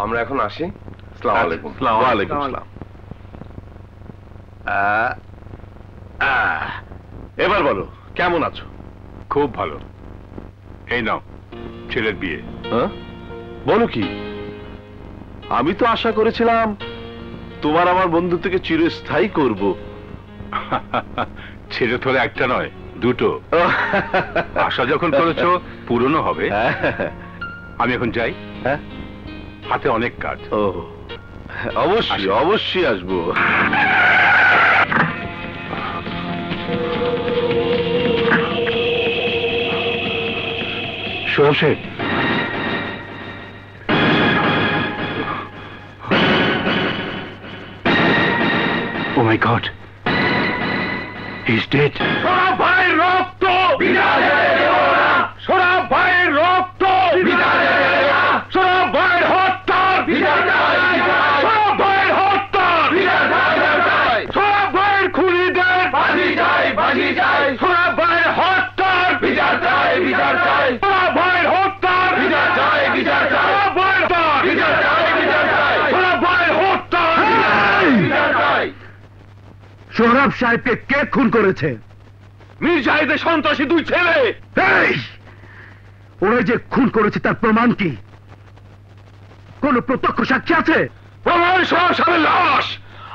আমরা এখন আসি। আসসালামু আলাইকুম। ওয়ালাইকুম আসসালাম। এবার বলো, কেমন আছো? খুব ভালো। এই নাও ছেলের বিয়ে। হ্যাঁ? বলো কি? আমি তো আশা করেছিলাম তোমার আমার বন্ধুত্বকে চিরস্থায়ী করব। ছেলে তো একটা নয়, 2টো। আশা যখন করেছো পূরণও হবে। আমি এখন যাই, হ্যাঁ, হাতে অনেক কাজ। ও অবশ্যই অবশ্যই আসবো। সৌরভ সাহেব, Oh my God, he's dead. Sourav ভাইয়ের রক্ত সৌরভ ভাইয়ের রক্ত সৌরভ ভাইয়ের হত্যা সৌরভ ভাইয়ের হত্যা সৌরভ ভাইয়ের খুনিদের সৌরভ ভাইয়ের হত্যা সৌরভ ভাইয়ের হত্যা সৌরভ ভাইয়ের হত্যা। সৌরভ সাহেবকে কে খুন করেছে? মীর জাহিদের সন্ত্রাসী 2 ছেলে। ওরা যে খুন করেছে তার প্রমাণ কি? কোন প্রত্যক্ষ সাক্ষী আছে? প্রমাণ সৌরভ সাহেবের লাশ,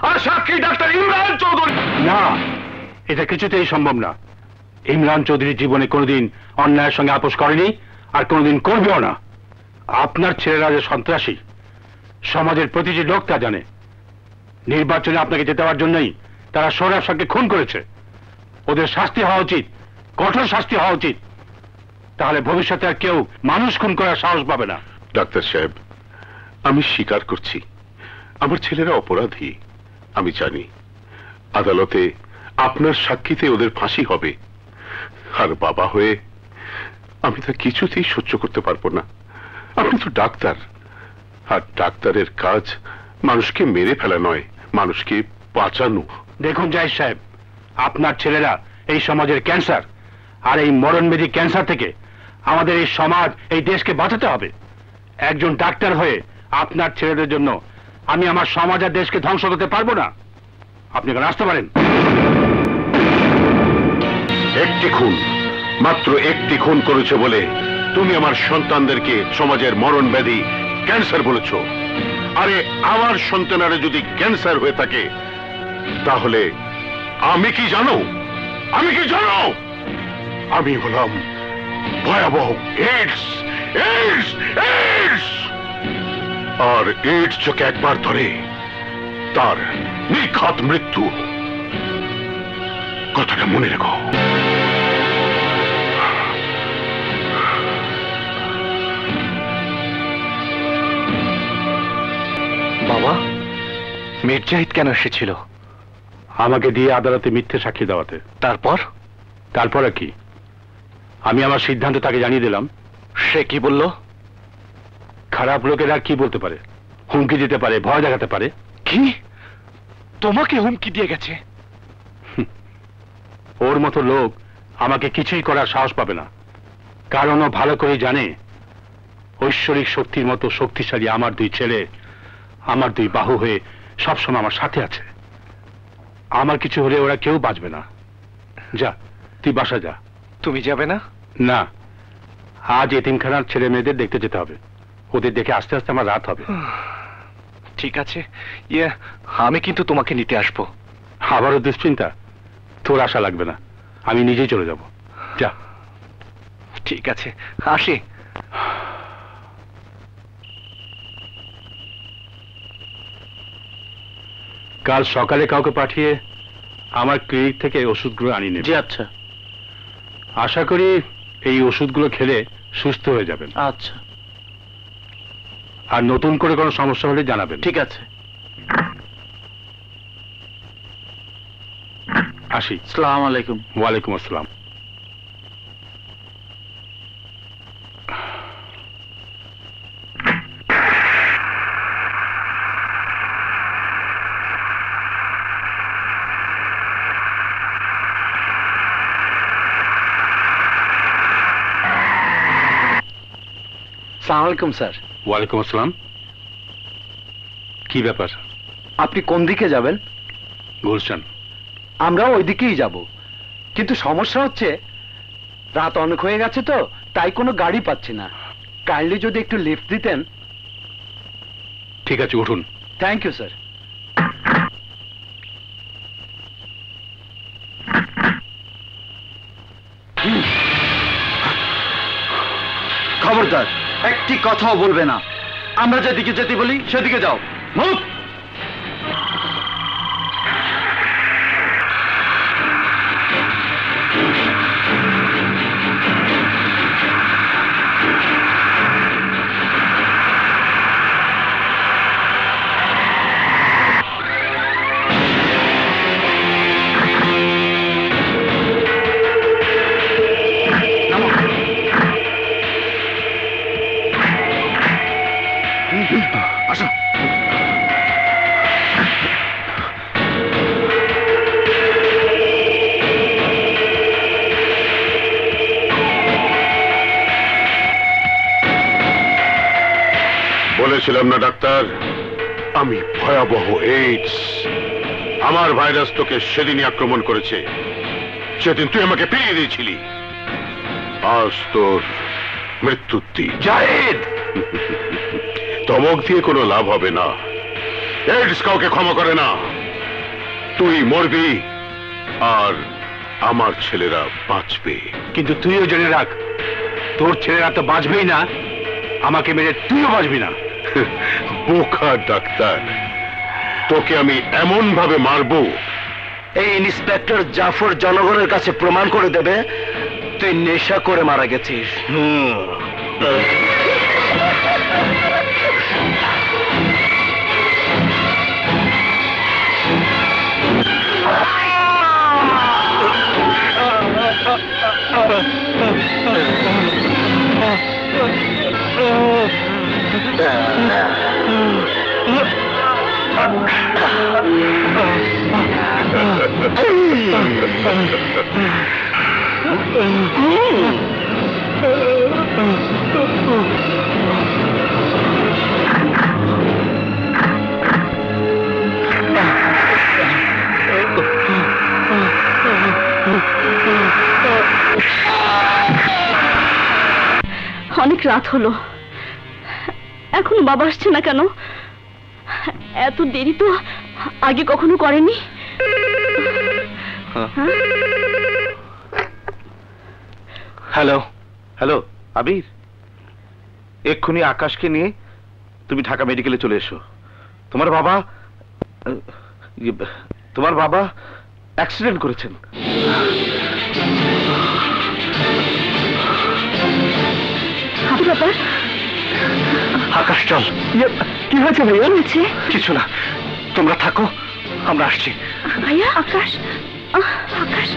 আর সাক্ষী ডাক্তার ইমরান চৌধুরী। না, এটা কিছুতেই সম্ভব না। ইমরান চৌধুরী জীবনে কোনোদিন অন্যায়ের সঙ্গে আপোষ করেনি, আর কোনোদিন করবেও না। আপনার ছেলেরা যে সন্ত্রাসী সমাজের প্রতিটি লোক তা জানে। নির্বাচনে আপনাকে জেতাবার জন্যই তারা সৌরভ সাহেবকে খুন করেছে। ওদের শাস্তি হওয়া উচিত, কঠোর শাস্তি হওয়া উচিত। তাহলে ভবিষ্যতে আর কেউ মানুষ খুন করার সাহস পাবে না। ডাক্তার সাহেব, আমি স্বীকার করছি আমার ছেলেরা অপরাধী। আমি জানি আদালতে আপনার সাক্ষীতে ওদের ফাঁসি হবে, আর বাবা হয়ে আমি তা কিছুতেই সহ্য করতে পারবো না। আপনি তো ডাক্তার, আর ডাক্তারের কাজ মানুষকে মেরে ফেলা নয়, মানুষকে বাঁচানো। দেখুন জাহিদ সাহেব, আপনার ছেলেরা এই সমাজের ক্যান্সার, আর এই মরণবেদী ক্যান্সার থেকে আমাদের এই সমাজ, এই দেশকে বাঁচাতে হবে। একজন ডাক্তার হয়ে আপনার ছেলেদের জন্য আমি আমার সমাজ আর দেশকে ধ্বংস করতে পারবো না। আপনি এখন আসতে পারেন। একটি খুন, মাত্র একটি খুন করেছে বলে তুমি আমার সন্তানদেরকে সমাজের মরণ ব্যাধি ক্যান্সার বলেছ। আরে আমার সন্তানেরা যদি ক্যান্সার হয়ে থাকে তাহলে আমি কি জানো? আমি কি জানো? আমি হলাম ভয়াবহ এইডস। এইডস এইডস আর এইডস যাকে একবার ধরে তার নির্ঘাত মৃত্যু। কথাটা মনে রেখো। বাবা, মীর জাহিদ কেন এসেছিল? আমাকে দিয়ে আদালতে মিথ্যে সাক্ষী দেওয়াতে। তারপর? তারপরে কি? আমি আমার সিদ্ধান্ত তাকে জানিয়ে দিলাম। সে কি বলল? খারাপ লোকেরা কি বলতে পারে? হুমকি দিতে পারে, ভয় দেখাতে পারে। কি? তোমাকে হুমকি দিয়ে গেছে? ওর মতো লোক আমাকে কিছুই করার সাহস পাবে না, কারণ ও ভালো করে জানে ঐশ্বরিক শক্তির মতো শক্তিশালী আমার দুই ছেলে আমার দুই বাহু হয়ে সবসময় আমার সাথে আছে। আমার কিছু হলে ওরা কেউ বাঁচবে না। যা, তুই বাসা যা। তুমি যাবে না? না, আজ এতিমখানার ছেলে মেয়েদের দেখতে যেতে হবে। ওদের দেখে আস্তে আস্তে আমার রাত হবে। ঠিক আছে, আমি কিন্তু তোমাকে নিতে আসবো। আবারও দুশ্চিন্তা? তোর আশা লাগবে না, আমি নিজেই চলে যাব। যা। ঠিক আছে, আসি। কাল সকালে কাউকে পাঠিয়ে আমার ক্লিনিক থেকে ওষুধগুলো আনিয়ে নেবে। জি আচ্ছা। আশা করি এই ওষুধগুলো খেলে সুস্থ হয়ে যাবেন। আচ্ছা। আর নতুন করে কোনো সমস্যা হলে জানাবেন। ঠিক আছে। আসি। আসসালামু আলাইকুম। ওয়ালাইকুম আসসালাম। আসসালামু আলাইকুম স্যার। ওয়ালাইকুম আসসালাম। কি ব্যাপার? আপনি কোন দিকে যাবেন? গুলশান। আমরাও ওই দিকেই যাব, কিন্তু সমস্যা হচ্ছে রাত অনেক হয়ে গেছে তো, তাই কোনো গাড়ি পাচ্ছি না। কাইন্ডলি যদি একটু লিফট দিতেন। ঠিক আছে, উঠুন। Thank you sir. খবরদার, একটি কথাও বলবে না। আমরা যেদিকে যেতে বলি সেদিকে যাও। মুভ। বলেছিলাম না ডাক্তার, আমি ভয়াবহ এইডস। আমার ভাইরাস তোকে সেদিনই আক্রমণ করেছে, সেদিন তুই আমাকে ফিরিয়ে দিয়েছিলি। আজ তোর মৃত্যুর দিন। জাহিদ! ধমক দিয়ে কোনো লাভ হবে না। এইডস কাউকে ক্ষমা করে না। তুই মরবি আর আমার ছেলেরা বাঁচবে। কিন্তু তুইও জেনে রাখ, তোর ছেলেরা তো বাঁচবেই না, আমাকে মেরে তুইও বাঁচবি না। বোকা ডাক্তার, তোকে আমি এমন ভাবে মারবো এই ইন্সপেক্টর জাফর জনগণের কাছে প্রমাণ করে দেবে তুই নেশা করে মারা গেছিস। অনেক রাত হলো, এখনো বাবা আসছে না কেন? এত দেরি তো আগে কখনো করেনি। হ্যালো হ্যালো আবির, এক্ষুনি আকাশকে নিয়ে তুমি ঢাকা মেডিকেলে চলে এসো। তোমার বাবা অ্যাক্সিডেন্ট করেছেন। আকাশ চল। কি হয়েছে ভাইয়া? হয়েছে কিছু না, তোমরা থাকো, আমরা আসছি। ভাইয়া, আকাশ, আকাশ।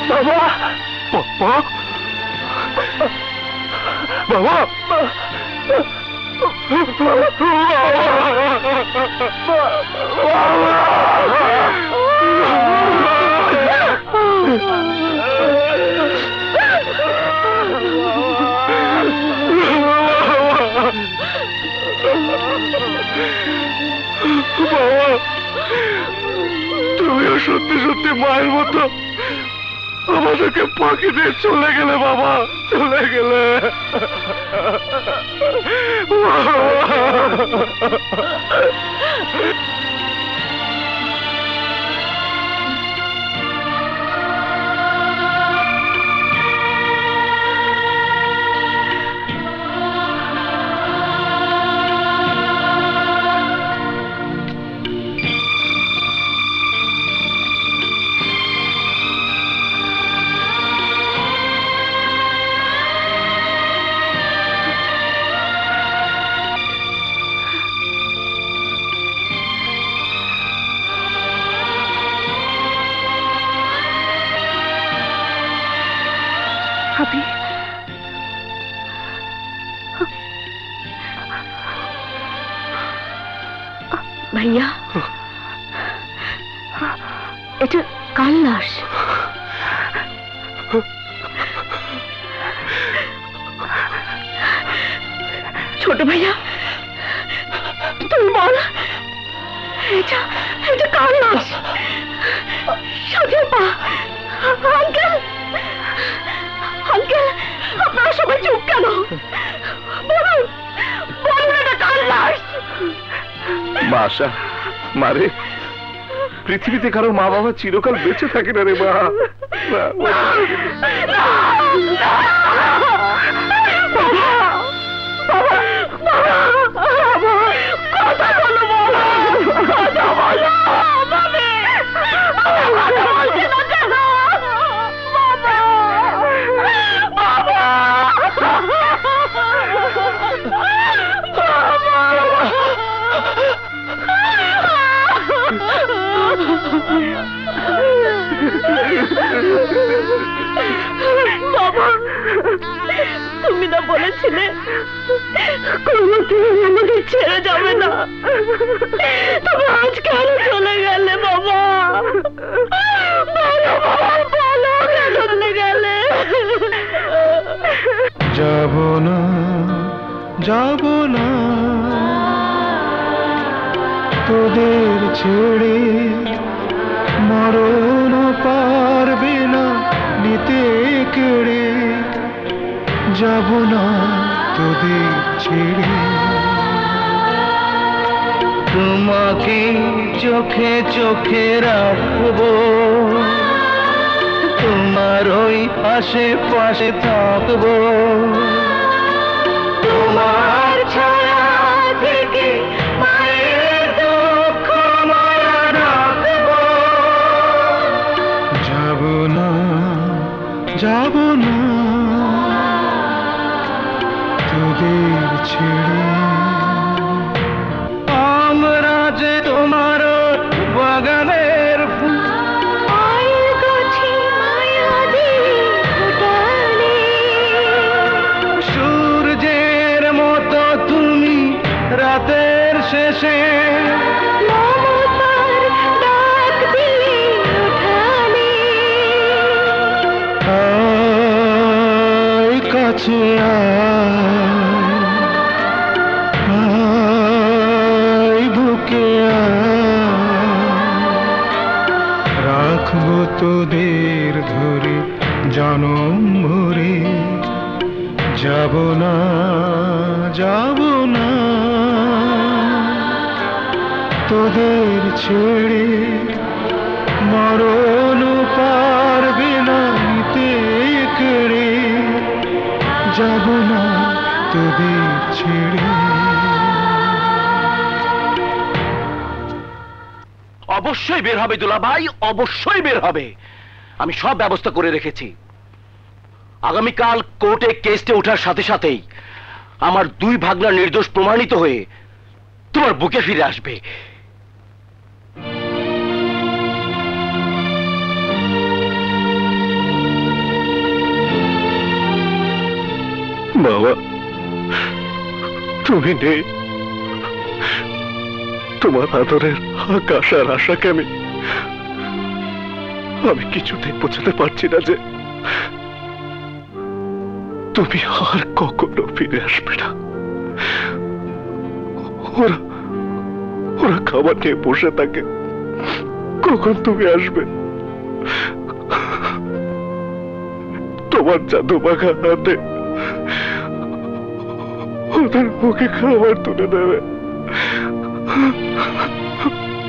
বাবা, বাবা, তুমিও সত্যি সত্যি মায়ের মতো আমাদেরকে ফাঁকি দিয়ে চলে গেলে বাবা, চলে গেলে। ভাইয়া, এটা কার লাশ? ছোট ভাইয়া, তুমি বল, এটা এটা কার লাশ? সাজেপা, আঙ্কেল, আঙ্কেল, আপনারা সবাই চুপ কেন? বলুন, বলুন, এটা কার লাশ? মাশা, মারে, পৃথিবীতে কারো মা বাবা চিরকাল বেঁচে থাকে না রে মা। কথা বলো, কথা বলো, বাবা, তুমি না বলেছিলে কোনোদিন আমাকে ছেড়ে যাবে না, তবে আজ কেন চলে গেলে বাবা? বলো বাবা, বলো কেন চলে গেলে? যাব না, যাব না তোদের ছেড়ে, মরণ পারবে না নিতে কেড়ে, যাব না তোদের ছেড়ে। তোমাকে চোখে চোখে রাখবো, তোমার ওই আশেপাশে থাকবো, তোমার ছায়া থেকে মায়ের দুঃখ মায়া রাখবো। যাব না, যাব না তোদের ছেড়ে, আমরা যে তোমার বাগানের ফুল, মায়ের গাছে মায়া এসে আয় কাছে আয় বুকে রাখবো তোদের ধরে জনম ভরে যাব না তোদের ছেড়ে মরণ পারবে না নিতে কেড়ে যাব না তোদের ছেড়ে। অবশ্যই বের হবে দুলাভাই, অবশ্যই বের হবে। আমি সব ব্যবস্থা করে রেখেছি। আগামীকাল কোর্টে কেসটা ওঠার সাথে সাথেই আমার 2 ভাগনা নির্দোষ প্রমাণিত হয়ে তোমার বুকে ফিরে আসবে। বাবা তুমি নেই, তোমার আদরের আকাশ আর আশাকে আমি কিছুতেই বোঝাতে পারছি না যে তুমি আর কখনো ফিরে আসবে না। ওরা খাবার নিয়ে বসে থাকে, কখন তুমি আসবে? তোমার জাদু মাখা হাতে ওদের মুখে খাবার তুলে দেবে।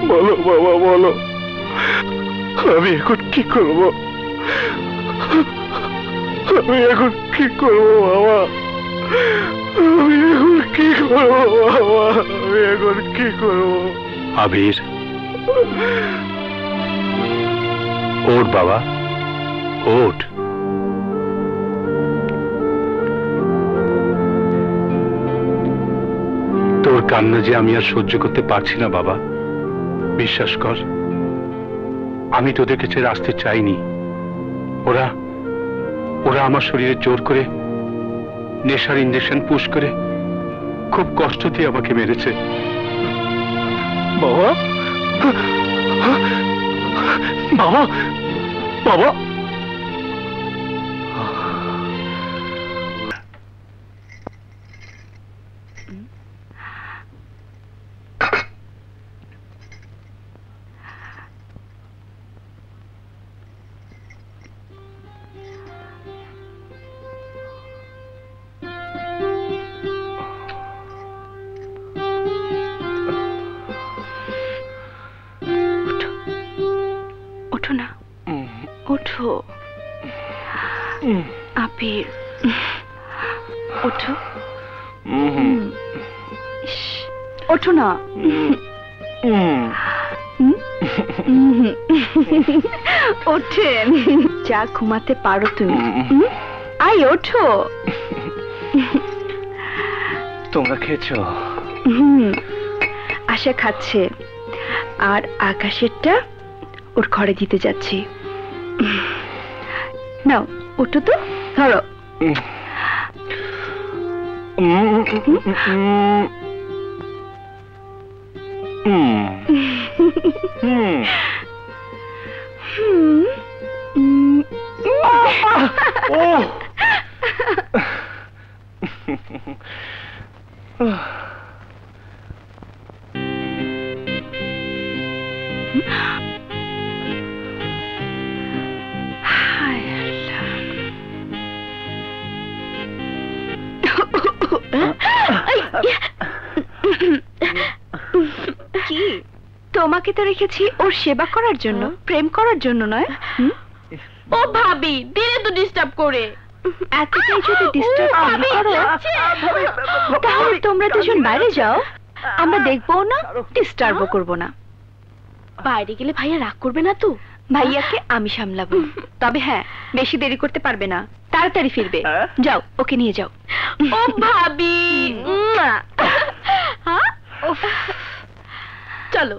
বলো বাবা, বলো আমি এখন কি করব? আমি এখন কি করব বাবা? আমি এখন কি করব বাবা? আমি এখন কি করব? আবির, ওঠ বাবা, ওঠ। তোর কান্না যে আমি আর সহ্য করতে পারছি না বাবা, বিশ্বাস কর। আমি তোদেরকে ছেড়ে আসতে চাইনি। ওরা আমার শরীরে জোর করে নেশার ইঞ্জেকশন পুশ করে খুব কষ্ট দিয়ে আমাকে মেরেছে। বাবা, বাবা, বাবা, ওঠো আবির, ওঠো, ওঠো না। ওঠেন, যা ঘুমাতে পারো তুমি। আই ওঠো। তোমরা খেয়েছো? আশা খাচ্ছে, আর আকাশেরটা ওর ঘরে দিতে যাচ্ছি। নাও ওঠো তো, ধরো। কি, তোমাকে তো রেখেছি ওর সেবা করার জন্য, প্রেম করার জন্য নয়। ও ভাবি, দিনে তো ডিস্টার্ব করে। এতটাই যদি ডিস্টার্ব করো তাহলে তোমরা দুজন বাইরে যাও, আমরা দেখবো না, ডিস্টার্বও করবো না। বাইরে গেলে ভাইয়া রাগ করবে না তো? ভাইয়াকে আমি সামলাবো, তবে হ্যাঁ বেশি দেরি করতে পারবে না, তাড়াতাড়ি ফিরবে। যাও, ওকে নিয়ে যাও। ও ভাবি, চলো।